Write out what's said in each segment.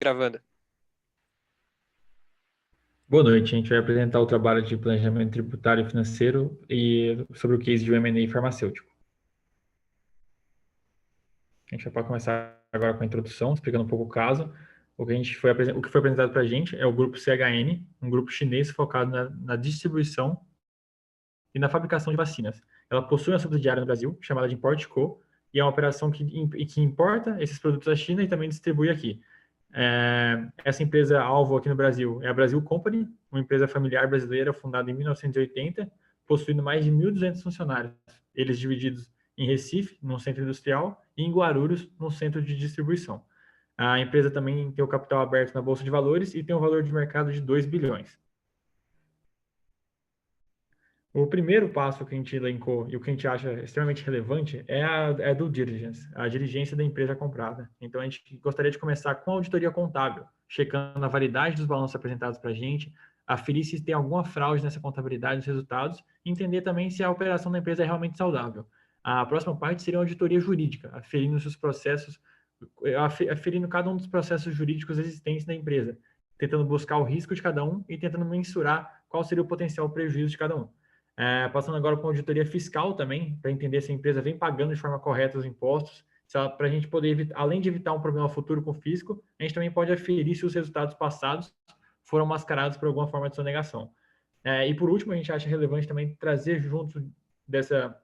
Gravando. Boa noite, a gente vai apresentar o trabalho de planejamento tributário e financeiro e sobre o case de um M&A farmacêutico. A gente vai começar agora com a introdução, explicando um pouco o caso. O que foi apresentado para a gente é o grupo CHN, um grupo chinês focado na distribuição e na fabricação de vacinas. Ela possui uma subsidiária no Brasil, chamada de Importco, e é uma operação que importa esses produtos da China e também distribui aqui. Essa empresa alvo aqui no Brasil é a Brasil Company, uma empresa familiar brasileira fundada em 1980, possuindo mais de 1.200 funcionários, eles divididos em Recife, num centro industrial, e em Guarulhos, num centro de distribuição. A empresa também tem o capital aberto na Bolsa de Valores e tem um valor de mercado de 2 bilhões. O primeiro passo que a gente elencou e o que a gente acha extremamente relevante é a due diligence, a diligência da empresa comprada. Então, a gente gostaria de começar com a auditoria contábil, checando a validade dos balanços apresentados para a gente, aferir se tem alguma fraude nessa contabilidade dos resultados e entender também se a operação da empresa é realmente saudável. A próxima parte seria a auditoria jurídica, aferindo os processos, aferindo cada um dos processos jurídicos existentes da empresa, tentando buscar o risco de cada um e tentando mensurar qual seria o potencial prejuízo de cada um. Passando agora com auditoria fiscal também, para entender se a empresa vem pagando de forma correta os impostos, para a gente poder, além de evitar um problema futuro com o fisco, a gente também pode aferir se os resultados passados foram mascarados por alguma forma de sonegação. E por último, a gente acha relevante também trazer junto dessa,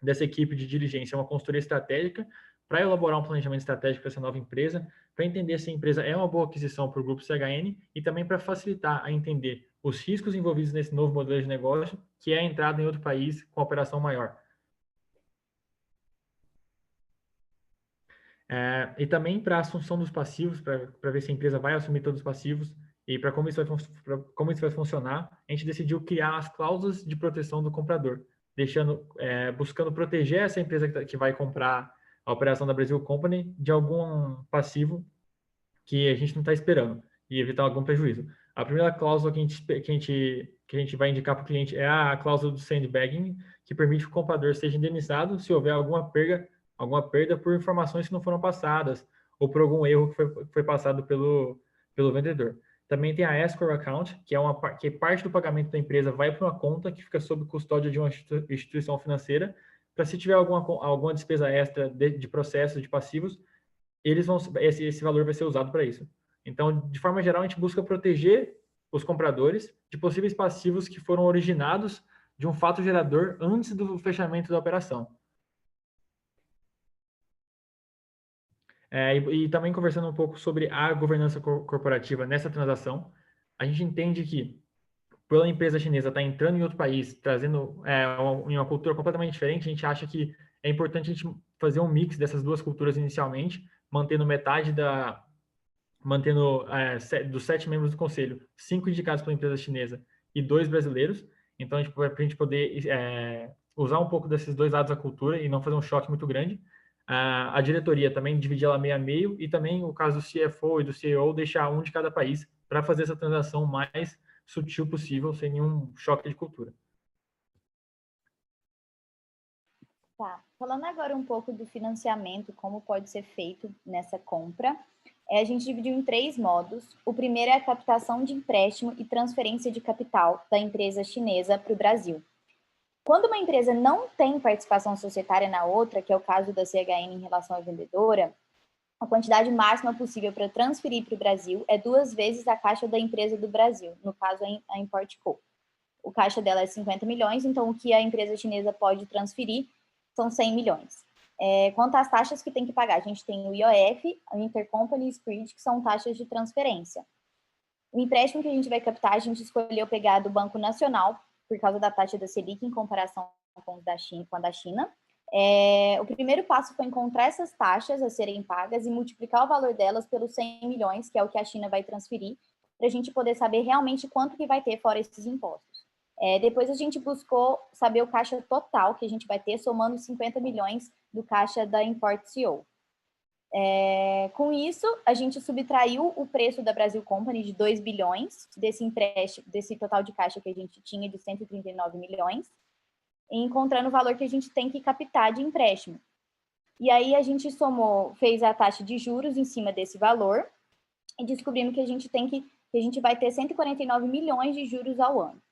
dessa equipe de diligência uma consultoria estratégica para elaborar um planejamento estratégico para essa nova empresa, para entender se a empresa é uma boa aquisição para o grupo CHN e também para facilitar a entender os riscos envolvidos nesse novo modelo de negócio, que é a entrada em outro país com operação maior. E também para a assunção dos passivos, para ver se a empresa vai assumir todos os passivos e para como isso vai funcionar, a gente decidiu criar as cláusulas de proteção do comprador, buscando proteger essa empresa que vai comprar a operação da Brasil Company de algum passivo que a gente não está esperando e evitar algum prejuízo. A primeira cláusula que a gente vai indicar para o cliente é a cláusula do sandbagging, que permite que o comprador seja indenizado se houver alguma perda por informações que não foram passadas ou por algum erro que foi passado pelo vendedor. Também tem a escrow account, que parte do pagamento da empresa vai para uma conta que fica sob custódia de uma instituição financeira, para se tiver alguma despesa extra de processos, de passivos, esse valor vai ser usado para isso. Então, de forma geral, a gente busca proteger os compradores de possíveis passivos que foram originados de um fato gerador antes do fechamento da operação. E também conversando um pouco sobre a governança corporativa nessa transação, a gente entende que, pela empresa chinesa estar entrando em outro país, trazendo uma cultura completamente diferente, a gente acha que é importante a gente fazer um mix dessas duas culturas inicialmente, mantendo dos 7 membros do conselho, 5 indicados pela empresa chinesa e 2 brasileiros. Então, para a gente poder usar um pouco desses dois lados da cultura e não fazer um choque muito grande. A diretoria também dividir ela meio a meio e também o caso do CFO e do CEO deixar um de cada país para fazer essa transação mais sutil possível, sem nenhum choque de cultura. Tá. Falando agora um pouco do financiamento, como pode ser feito nessa compra, a gente dividiu em 3 modos. O primeiro é a captação de empréstimo e transferência de capital da empresa chinesa para o Brasil. Quando uma empresa não tem participação societária na outra, que é o caso da CHN em relação à vendedora, a quantidade máxima possível para transferir para o Brasil é 2 vezes a caixa da empresa do Brasil, no caso a Importco. O caixa dela é 50 milhões, então o que a empresa chinesa pode transferir são 100 milhões. Quanto às taxas que tem que pagar, a gente tem o IOF, o Intercompany Spread, que são taxas de transferência. O empréstimo que a gente vai captar, a gente escolheu pegar do Banco Nacional, por causa da taxa da Selic em comparação com a da China. O primeiro passo foi encontrar essas taxas a serem pagas e multiplicar o valor delas pelos 100 milhões, que é o que a China vai transferir, para a gente poder saber realmente quanto que vai ter fora esses impostos. Depois a gente buscou saber o caixa total que a gente vai ter, somando 50 milhões do caixa da Import.co. Com isso, a gente subtraiu o preço da Brasil Company de 2 bilhões, desse empréstimo, desse total de caixa que a gente tinha de 139 milhões, encontrando o valor que a gente tem que captar de empréstimo. E aí a gente fez a taxa de juros em cima desse valor, e descobrimos que a gente vai ter 149 milhões de juros ao ano.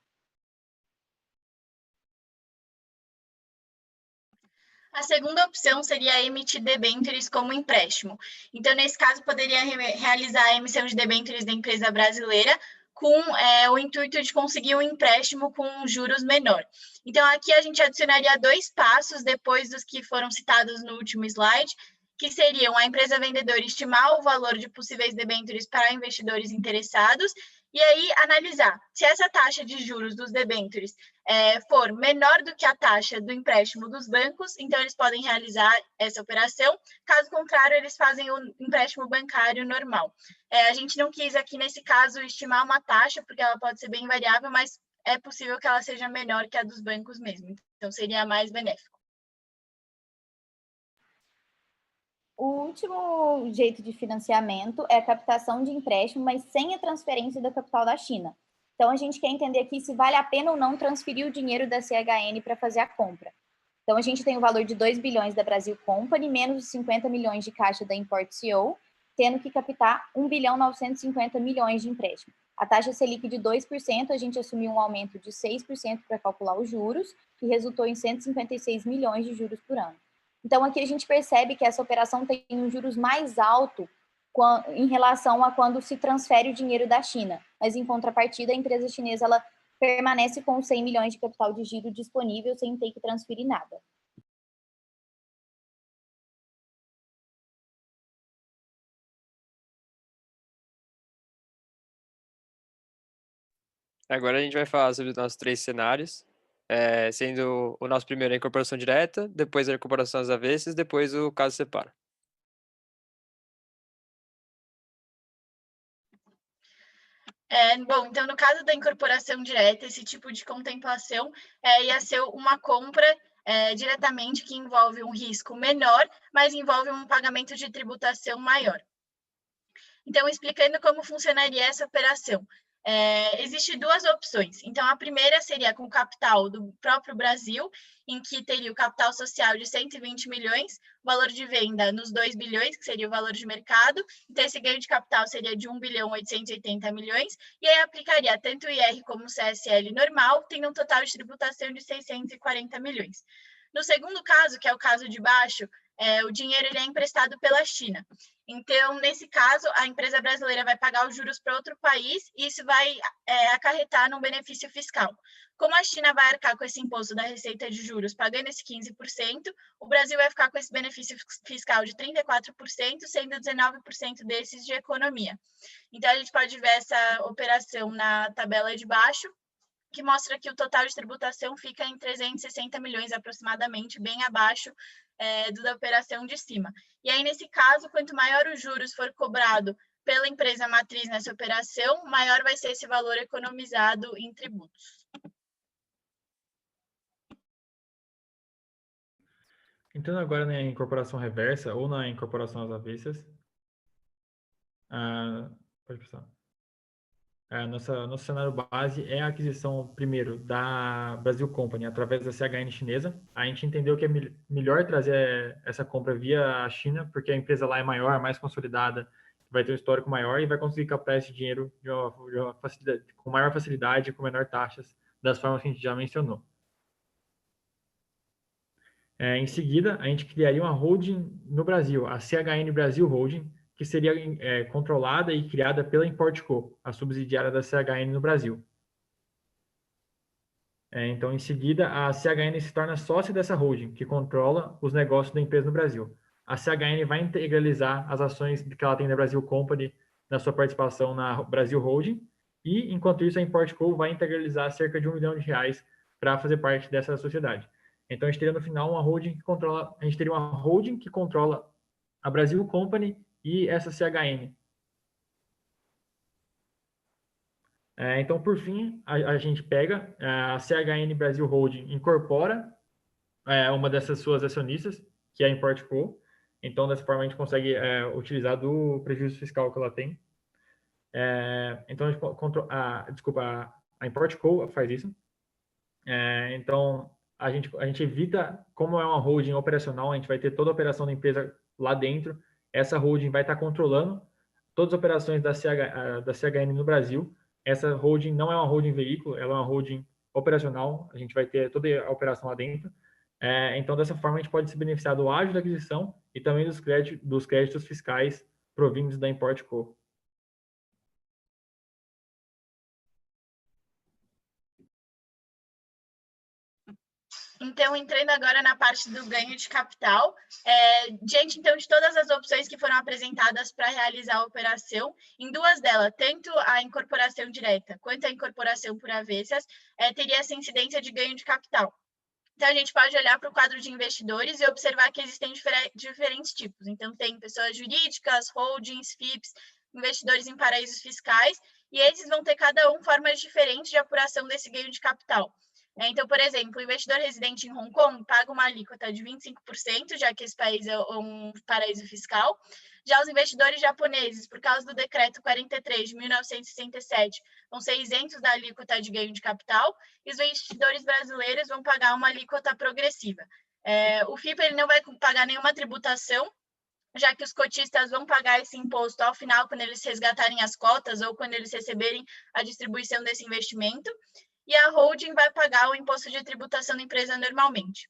A segunda opção seria emitir debêntures como empréstimo. Então, nesse caso, poderia realizar a emissão de debêntures da empresa brasileira com o intuito de conseguir um empréstimo com juros menor. Então, aqui a gente adicionaria 2 passos depois dos que foram citados no último slide, que seriam a empresa vendedora estimar o valor de possíveis debêntures para investidores interessados e aí analisar se essa taxa de juros dos debêntures for menor do que a taxa do empréstimo dos bancos, então eles podem realizar essa operação. Caso contrário, eles fazem o empréstimo bancário normal. A gente não quis aqui, nesse caso, estimar uma taxa, porque ela pode ser bem variável, mas é possível que ela seja menor que a dos bancos mesmo. Então, seria mais benéfico. O último jeito de financiamento é a captação de empréstimo, mas sem a transferência do capital da China. Então, a gente quer entender aqui se vale a pena ou não transferir o dinheiro da CHN para fazer a compra. Então, a gente tem o valor de 2 bilhões da Brasil Company, menos os 50 milhões de caixa da Import CO, tendo que captar 1 bilhão 950 milhões de empréstimo. A taxa Selic de 2%, a gente assumiu um aumento de 6% para calcular os juros, que resultou em 156 milhões de juros por ano. Então, aqui a gente percebe que essa operação tem um juros mais alto em relação a quando se transfere o dinheiro da China. Mas, em contrapartida, a empresa chinesa ela permanece com 100 milhões de capital de giro disponível sem ter que transferir nada. Agora a gente vai falar sobre os nossos 3 cenários, sendo o nosso primeiro a incorporação direta, depois a incorporação às avessas, depois o caso separa. Bom, então, no caso da incorporação direta, esse tipo de contemplação ia ser uma compra diretamente que envolve um risco menor, mas envolve um pagamento de tributação maior. Então, explicando como funcionaria essa operação. Existem 2 opções. Então, a primeira seria com o capital do próprio Brasil, em que teria o capital social de 120 milhões, o valor de venda nos 2 bilhões, que seria o valor de mercado. Então, esse ganho de capital seria de 1 bilhão 880 milhões, e aí aplicaria tanto o IR como o CSL normal, tendo um total de tributação de 640 milhões. No segundo caso, que é o caso de baixo, o dinheiro ele é emprestado pela China. Então, nesse caso, a empresa brasileira vai pagar os juros para outro país e isso vai acarretar num benefício fiscal. Como a China vai arcar com esse imposto da receita de juros, pagando esse 15%, o Brasil vai ficar com esse benefício fiscal de 34%, sendo 19% desses de economia. Então, a gente pode ver essa operação na tabela de baixo, que mostra que o total de tributação fica em 360 milhões aproximadamente, bem abaixo da operação de cima. E aí, nesse caso, quanto maior os juros for cobrado pela empresa matriz nessa operação, maior vai ser esse valor economizado em tributos. Entrando agora na incorporação reversa ou na incorporação às avessas, pode passar. Nosso cenário base é a aquisição, primeiro, da Brasil Company através da CHN chinesa. A gente entendeu que é melhor trazer essa compra via a China, porque a empresa lá é maior, mais consolidada, vai ter um histórico maior e vai conseguir captar esse dinheiro com maior facilidade, com menor taxas, das formas que a gente já mencionou. Em seguida, a gente criaria uma holding no Brasil, a CHN Brasil Holding, que seria controlada e criada pela Importco, a subsidiária da CHN no Brasil. Então, em seguida, a CHN se torna sócia dessa holding, que controla os negócios da empresa no Brasil. A CHN vai integralizar as ações que ela tem da Brasil Company na sua participação na Brasil Holding, e, enquanto isso, a Importco vai integralizar cerca de R$1 milhão para fazer parte dessa sociedade. Então, a gente teria no final uma holding que controla, a gente teria uma holding que controla a Brasil Company e essa CHN. Então, por fim, a gente pega a CHN Brasil Holding, incorpora uma dessas suas acionistas, que é a Importco. Então, dessa forma, a gente consegue utilizar do prejuízo fiscal que ela tem. Então, a Importco faz isso. Então, a gente evita, como é uma holding operacional, a gente vai ter toda a operação da empresa lá dentro. Essa holding vai estar controlando todas as operações da CHN no Brasil. Essa holding não é uma holding veículo, ela é uma holding operacional, a gente vai ter toda a operação lá dentro. Então, dessa forma, a gente pode se beneficiar do ágio da aquisição e também dos créditos fiscais provindos da ImportCo. Então, entrando agora na parte do ganho de capital, diante, então, de todas as opções que foram apresentadas para realizar a operação, em duas delas, tanto a incorporação direta quanto a incorporação por avessas, teria essa incidência de ganho de capital. Então, a gente pode olhar para o quadro de investidores e observar que existem diferentes tipos. Então, tem pessoas jurídicas, holdings, FIPs, investidores em paraísos fiscais, e esses vão ter cada um formas diferentes de apuração desse ganho de capital. Então, por exemplo, o investidor residente em Hong Kong paga uma alíquota de 25%, já que esse país é um paraíso fiscal. Já os investidores japoneses, por causa do decreto 43 de 1967, vão ser isentos da alíquota de ganho de capital, e os investidores brasileiros vão pagar uma alíquota progressiva. O FIP ele não vai pagar nenhuma tributação, já que os cotistas vão pagar esse imposto ao final, quando eles resgatarem as cotas ou quando eles receberem a distribuição desse investimento, e a holding vai pagar o imposto de tributação da empresa normalmente.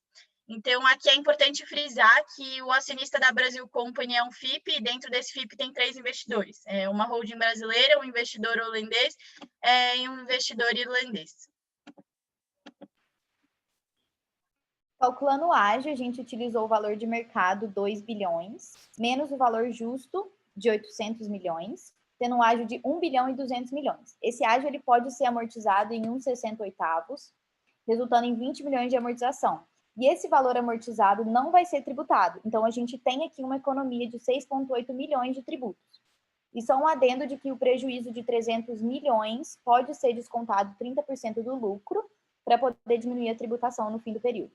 Então, aqui é importante frisar que o acionista da Brasil Company é um FIP, e dentro desse FIP tem 3 investidores. Uma holding brasileira, um investidor holandês e um investidor irlandês. Calculando o ágio, a gente utilizou o valor de mercado 2 bilhões, menos o valor justo de 800 milhões, tendo um ágio de 1 bilhão e 200 milhões. Esse ágio ele pode ser amortizado em 1/68, resultando em 20 milhões de amortização. E esse valor amortizado não vai ser tributado. Então, a gente tem aqui uma economia de 6,8 milhões de tributos. E só um adendo de que o prejuízo de 300 milhões pode ser descontado 30% do lucro para poder diminuir a tributação no fim do período.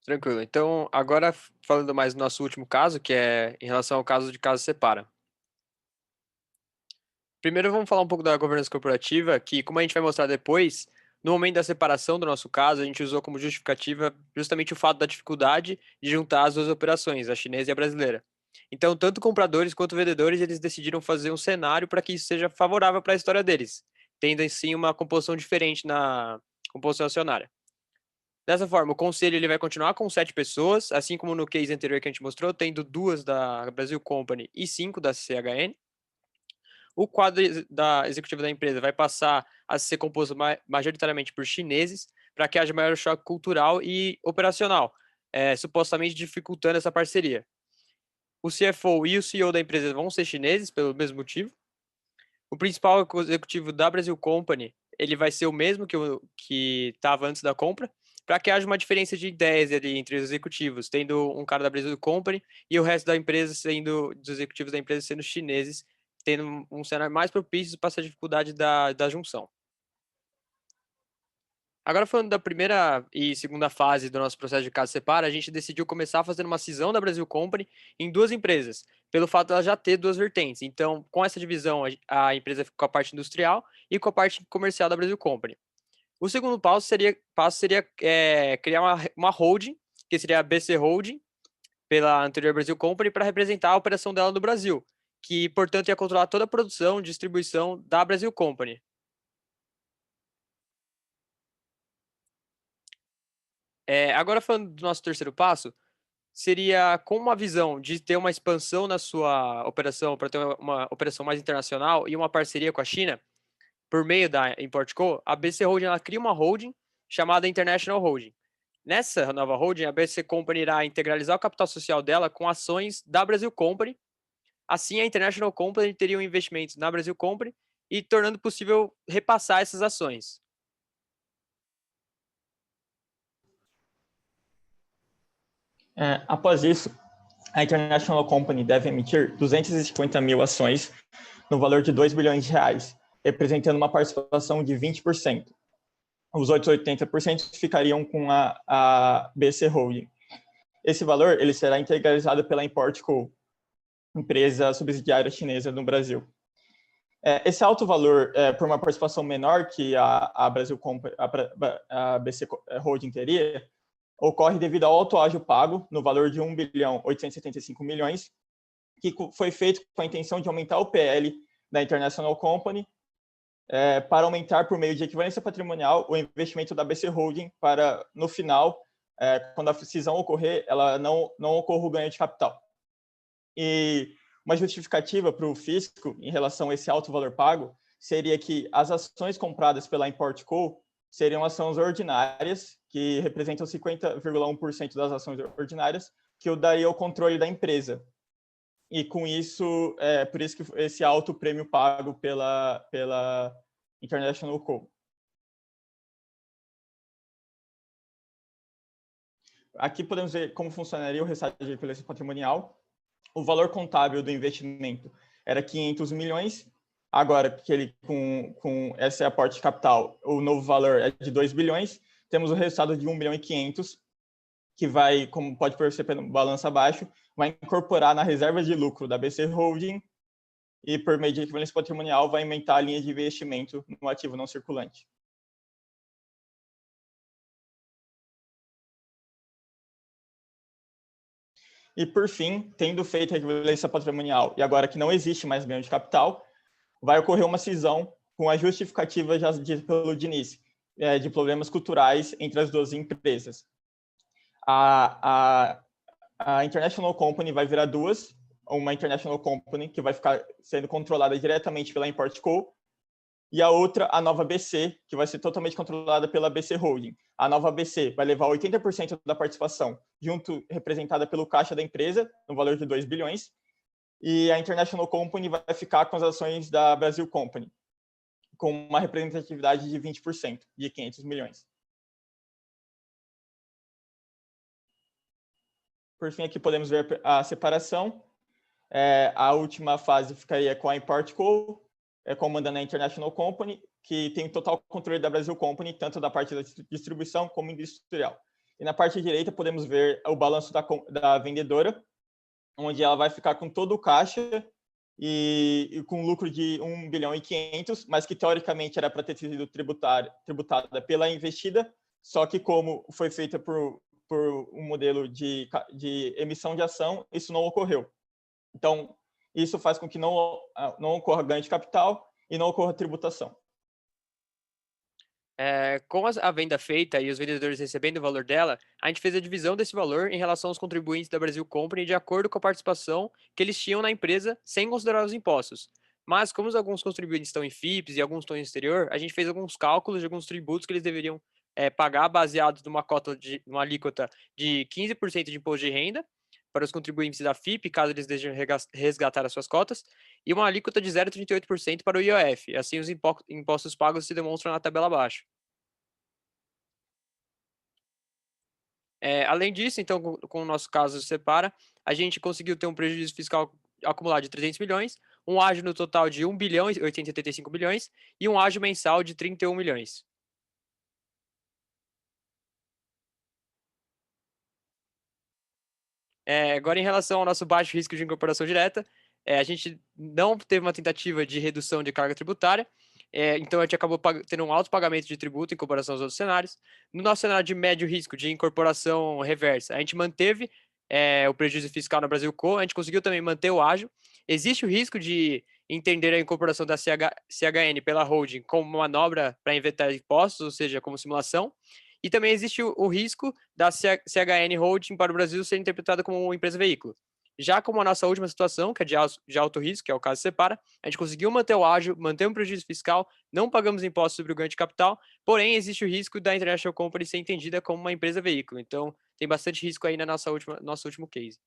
Tranquilo. Então, agora falando mais do nosso último caso, que é em relação ao caso de caso separa. Primeiro, vamos falar um pouco da governança corporativa, que, como a gente vai mostrar depois, no momento da separação do nosso caso, a gente usou como justificativa justamente o fato da dificuldade de juntar as duas operações, a chinesa e a brasileira. Então, tanto compradores quanto vendedores, eles decidiram fazer um cenário para que isso seja favorável para a história deles, tendo, assim, uma composição diferente na composição acionária. Dessa forma, o conselho ele vai continuar com 7 pessoas, assim como no case anterior que a gente mostrou, tendo 2 da Brasil Company e 5 da CHN. O quadro da executiva da empresa vai passar a ser composto majoritariamente por chineses, para que haja maior choque cultural e operacional, supostamente dificultando essa parceria. O CFO e o CEO da empresa vão ser chineses, pelo mesmo motivo. O principal executivo da Brasil Company ele vai ser o mesmo que estava antes da compra, para que haja uma diferença de ideias ali entre os executivos, tendo um cara da Brasil Company e o resto da empresa dos executivos da empresa sendo chineses, tendo um cenário mais propício para essa dificuldade da junção. Agora, falando da primeira e segunda fase do nosso processo de caso separa, a gente decidiu começar fazendo uma cisão da Brasil Company em 2 empresas, pelo fato de ela já ter 2 vertentes. Então, com essa divisão, a empresa fica com a parte industrial e com a parte comercial da Brasil Company. O segundo passo seria criar uma holding, que seria a BC Holding, pela anterior Brasil Company, para representar a operação dela no Brasil, que, portanto, ia controlar toda a produção e distribuição da Brasil Company. Agora, falando do nosso terceiro passo, seria com uma visão de ter uma expansão na sua operação, para ter uma operação mais internacional e uma parceria com a China, por meio da ImportCo, a BC Holding ela cria uma holding chamada International Holding. Nessa nova holding, a BC Company irá integralizar o capital social dela com ações da Brasil Company. Assim, a International Company teria um investimento na Brasil Company e tornando possível repassar essas ações. Após isso, a International Company deve emitir 250 mil ações no valor de 2 bilhões de reais, representando uma participação de 20%. Os outros 80% ficariam com a BC Holding. Esse valor ele será integralizado pela ImportCo, empresa subsidiária chinesa no Brasil. Esse alto valor, por uma participação menor que a Brasil Company, a BC Holding teria, ocorre devido ao alto ágio pago, no valor de 1.875 bilhões, que foi feito com a intenção de aumentar o PL da International Company, para aumentar, por meio de equivalência patrimonial, o investimento da BC Holding para, no final, quando a cisão ocorrer, ela não ocorra o ganho de capital. E uma justificativa para o fisco em relação a esse alto valor pago seria que as ações compradas pela Import Co seriam ações ordinárias, que representam 50,1% das ações ordinárias, que o daria o controle da empresa. E com isso, por isso que esse alto prêmio pago pela International Co. Aqui podemos ver como funcionaria o restante de equivalência patrimonial. O valor contábil do investimento era 500 milhões, agora que ele com esse aporte de capital, o novo valor é de 2 bilhões, temos o resultado de 1 bilhão e 500, que vai, como pode perceber no balanço abaixo, vai incorporar na reserva de lucro da BC Holding e, por meio de equivalência patrimonial, vai aumentar a linha de investimento no ativo não circulante. E, por fim, tendo feito a equivalência patrimonial e agora que não existe mais ganho de capital, vai ocorrer uma cisão com a justificativa já dita pelo Diniz, de problemas culturais entre as duas empresas. A International Company vai virar duas, uma International Company que vai ficar sendo controlada diretamente pela Import Co, e a outra, a nova BC, que vai ser totalmente controlada pela BC Holding. A nova BC vai levar 80% da participação, representada pelo caixa da empresa, no valor de 2 bilhões, e a International Company vai ficar com as ações da Brasil Company, com uma representatividade de 20%, de 500 milhões. Por fim, aqui podemos ver a separação. A última fase ficaria com a Import Co, comandando a International Company, que tem total controle da Brasil Company, tanto da parte da distribuição como industrial. E na parte direita podemos ver o balanço da vendedora, onde ela vai ficar com todo o caixa e com lucro de 1 bilhão e 500, mas que teoricamente era para ter sido tributada pela investida, só que como foi feita por um modelo de emissão de ação, isso não ocorreu. Então, isso faz com que não ocorra ganho de capital e não ocorra tributação. Com a venda feita e os vendedores recebendo o valor dela, a gente fez a divisão desse valor em relação aos contribuintes da Brasil Company de acordo com a participação que eles tinham na empresa, sem considerar os impostos. Mas, como alguns contribuintes estão em FIPS e alguns estão no exterior, a gente fez alguns cálculos de alguns tributos que eles deveriam pagar baseados numa alíquota de 15% de imposto de renda para os contribuintes da FIP, caso eles desejam resgatar as suas cotas, e uma alíquota de 0,38% para o IOF. Assim, os impostos pagos se demonstram na tabela abaixo. Além disso, então, com o nosso caso separa, a gente conseguiu ter um prejuízo fiscal acumulado de 300 milhões, um ágio no total de 1 bilhão e 885 bilhões e um ágio mensal de 31 milhões. Agora, em relação ao nosso baixo risco de incorporação direta, a gente não teve uma tentativa de redução de carga tributária, então a gente acabou tendo um alto pagamento de tributo em comparação aos outros cenários. No nosso cenário de médio risco de incorporação reversa, a gente manteve o prejuízo fiscal na Brasil Co, a gente conseguiu também manter o ágio. Existe o risco de entender a incorporação da CHN pela holding como manobra para inventar impostos, ou seja, como simulação. E também existe o risco da CHN Holding para o Brasil ser interpretada como uma empresa veículo. Já como a nossa última situação, que é de alto risco, que é o caso Separa, a gente conseguiu manter o ágio, manter um prejuízo fiscal, não pagamos impostos sobre o ganho de capital, porém existe o risco da International Company ser entendida como uma empresa veículo. Então, tem bastante risco aí na nosso último case.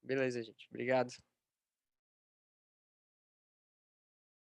Beleza, gente. Obrigado.